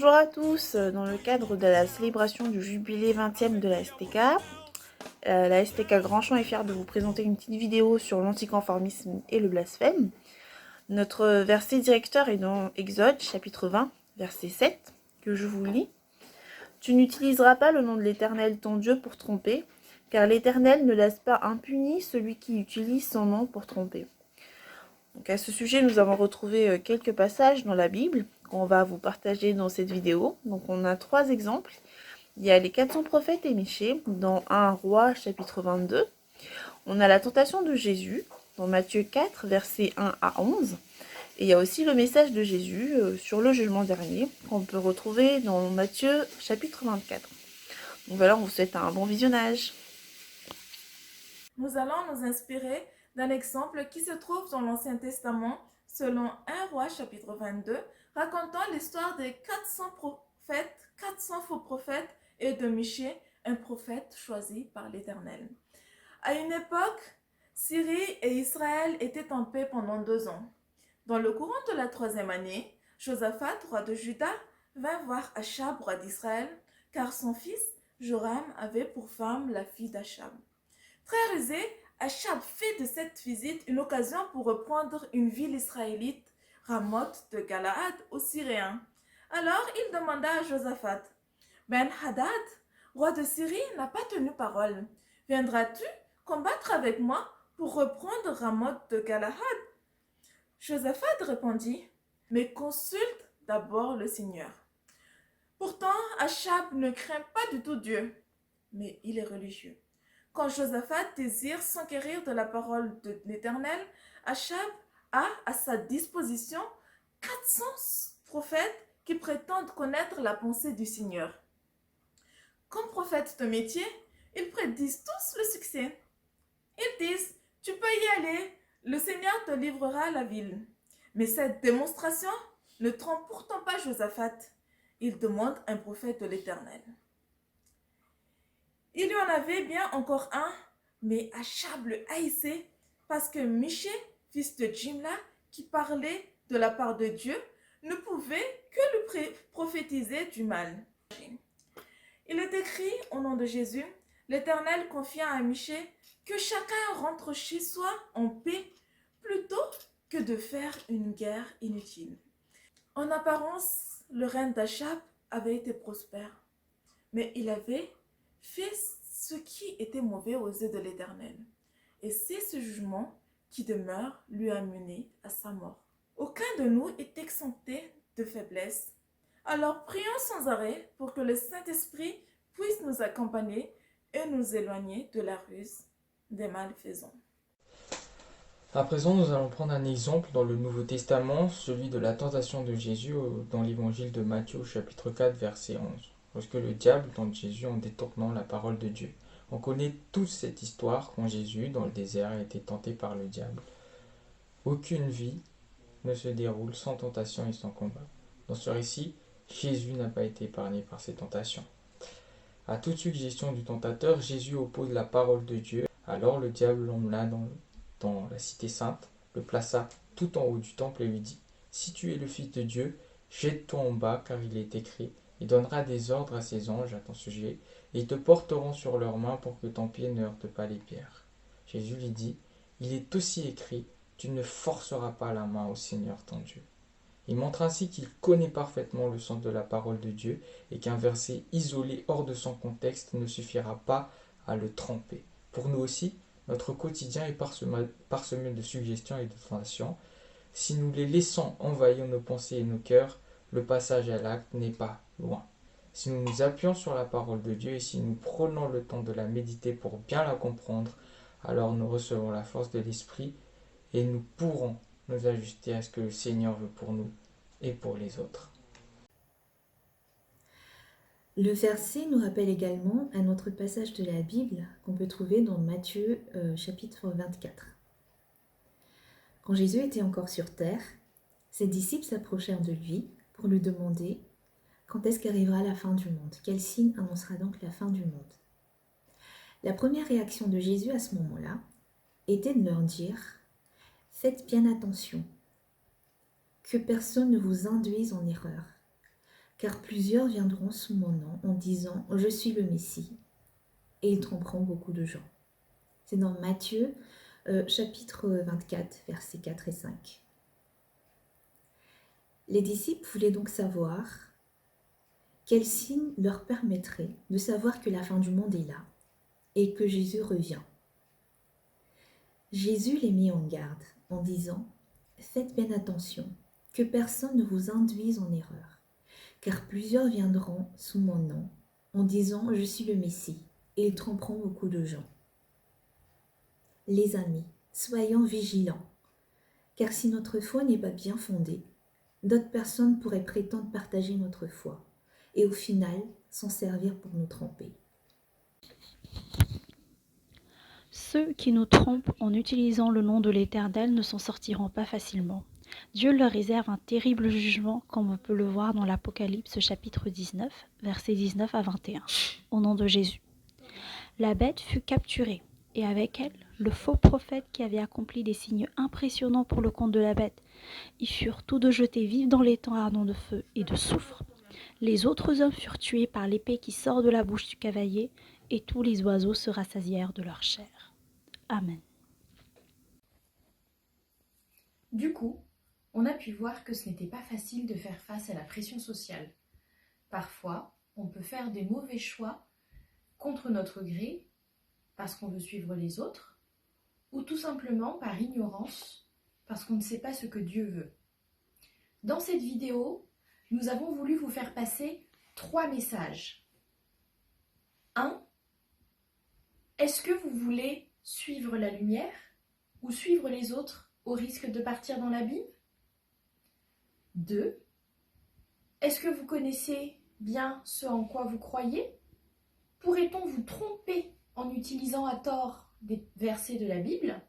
Bonjour à tous, dans le cadre de la célébration du jubilé 20e de la STK, la STK Grand-Champ est fière de vous présenter une petite vidéo sur l'anticonformisme et le blasphème. Notre verset directeur est dans Exode, chapitre 20, verset 7, que je vous lis. « Tu n'utiliseras pas le nom de l'Éternel ton Dieu pour tromper, car l'Éternel ne laisse pas impuni celui qui utilise son nom pour tromper. » Donc à ce sujet, nous avons retrouvé quelques passages dans la Bible qu'on va vous partager dans cette vidéo. Donc on a 3 exemples. Il y a les 400 prophètes et Michée dans 1 Roi chapitre 22. On a la tentation de Jésus dans Matthieu 4 versets 1 à 11. Et il y a aussi le message de Jésus sur le jugement dernier qu'on peut retrouver dans Matthieu chapitre 24. Donc voilà, on vous souhaite un bon visionnage. Nous allons nous inspirer d'un exemple qui se trouve dans l'Ancien Testament selon 1 Roi chapitre 22, racontant l'histoire des 400 faux prophètes et de Michée, un prophète choisi par l'Éternel. À une époque, Syrie et Israël étaient en paix pendant 2 ans. Dans le courant de la 3e année, Josaphat, roi de Juda, vint voir Achab, roi d'Israël, car son fils Joram avait pour femme la fille d'Achab. Très rusé, Achab fait de cette visite une occasion pour reprendre une ville israélite, Ramoth de Galaad aux Syriens. Alors il demanda à Josaphat, Ben-Hadad, roi de Syrie, n'a pas tenu parole. Viendras-tu combattre avec moi pour reprendre Ramoth de Galaad? Josaphat répondit, mais consulte d'abord le Seigneur. Pourtant, Achab ne craint pas du tout Dieu, mais il est religieux. Quand Josaphat désire s'enquérir de la parole de l'Éternel, Achab a à sa disposition 400 prophètes qui prétendent connaître la pensée du Seigneur. Comme prophètes de métier, ils prédisent tous le succès. Ils disent, tu peux y aller, le Seigneur te livrera la ville. Mais cette démonstration ne trompe pourtant pas Josaphat. Il demande un prophète de l'Éternel. Il y en avait bien encore un, mais Achab le haïssait parce que Michée, fils de Jimla, qui parlait de la part de Dieu, ne pouvait que lui prophétiser du mal. Il est écrit au nom de Jésus, l'Éternel confia à Michée que chacun rentre chez soi en paix plutôt que de faire une guerre inutile. En apparence, le règne d'Achab avait été prospère, mais il avait fait ce qui était mauvais aux yeux de l'Éternel. Et c'est ce jugement qui demeure lui a mené à sa mort. Aucun de nous est exempté de faiblesse. Alors prions sans arrêt pour que le Saint-Esprit puisse nous accompagner et nous éloigner de la ruse des malfaisants. À présent, nous allons prendre un exemple dans le Nouveau Testament, celui de la tentation de Jésus dans l'évangile de Matthieu au chapitre 4 verset 11, lorsque le diable tente Jésus en détournant la parole de Dieu. On connaît tous cette histoire quand Jésus, dans le désert, a été tenté par le diable. Aucune vie ne se déroule sans tentation et sans combat. Dans ce récit, Jésus n'a pas été épargné par ces tentations. À toute suggestion du tentateur, Jésus oppose la parole de Dieu. Alors le diable l'emmena dans la cité sainte, le plaça tout en haut du temple et lui dit, « Si tu es le Fils de Dieu, jette-toi en bas, car il est écrit, il donnera des ordres à ses anges à ton sujet, et ils te porteront sur leurs mains pour que ton pied ne heurte pas les pierres. » Jésus lui dit, « Il est aussi écrit, tu ne forceras pas la main au Seigneur ton Dieu. » Il montre ainsi qu'il connaît parfaitement le sens de la parole de Dieu et qu'un verset isolé hors de son contexte ne suffira pas à le tromper. Pour nous aussi, notre quotidien est parsemé de suggestions et de tentations. Si nous les laissons envahir nos pensées et nos cœurs, le passage à l'acte n'est pas loin. Si nous nous appuyons sur la parole de Dieu et si nous prenons le temps de la méditer pour bien la comprendre, alors nous recevons la force de l'Esprit et nous pourrons nous ajuster à ce que le Seigneur veut pour nous et pour les autres. Le verset nous rappelle également un autre passage de la Bible qu'on peut trouver dans Matthieu chapitre 24. Quand Jésus était encore sur terre, ses disciples s'approchèrent de lui pour lui demander quand est-ce qu'arrivera la fin du monde? Quel signe annoncera donc la fin du monde? La première réaction de Jésus à ce moment-là était de leur dire « Faites bien attention, que personne ne vous induise en erreur, car plusieurs viendront sous mon nom en disant « Je suis le Messie » et ils tromperont beaucoup de gens. C'est dans Matthieu chapitre 24, versets 4 et 5. Les disciples voulaient donc savoir quel signe leur permettrait de savoir que la fin du monde est là et que Jésus revient. Jésus les mit en garde en disant « Faites bien attention, que personne ne vous induise en erreur, car plusieurs viendront sous mon nom en disant « Je suis le Messie » et ils tromperont beaucoup de gens. Les amis, soyons vigilants, car si notre foi n'est pas bien fondée, d'autres personnes pourraient prétendre partager notre foi et au final s'en servir pour nous tromper. Ceux qui nous trompent en utilisant le nom de l'Éternel ne s'en sortiront pas facilement. Dieu leur réserve un terrible jugement, comme on peut le voir dans l'Apocalypse chapitre 19, versets 19 à 21, au nom de Jésus. La bête fut capturée, et avec elle, le faux prophète qui avait accompli des signes impressionnants pour le compte de la bête. Ils furent tous deux jetés vifs dans les temps ardents de feu et de soufre. Les autres hommes furent tués par l'épée qui sort de la bouche du cavalier, et tous les oiseaux se rassasièrent de leur chair. Amen. Du coup, on a pu voir que ce n'était pas facile de faire face à la pression sociale. Parfois, on peut faire des mauvais choix contre notre gré, parce qu'on veut suivre les autres, ou tout simplement par ignorance, parce qu'on ne sait pas ce que Dieu veut. Dans cette vidéo, nous avons voulu vous faire passer 3 messages. 1. Est-ce que vous voulez suivre la lumière ou suivre les autres au risque de partir dans l'abîme? 2. Est-ce que vous connaissez bien ce en quoi vous croyez? Pourrait-on vous tromper en utilisant à tort des versets de la Bible?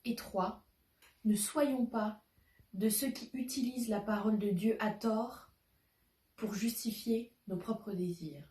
Et 3. Ne soyons pas de ceux qui utilisent la parole de Dieu à tort pour justifier nos propres désirs.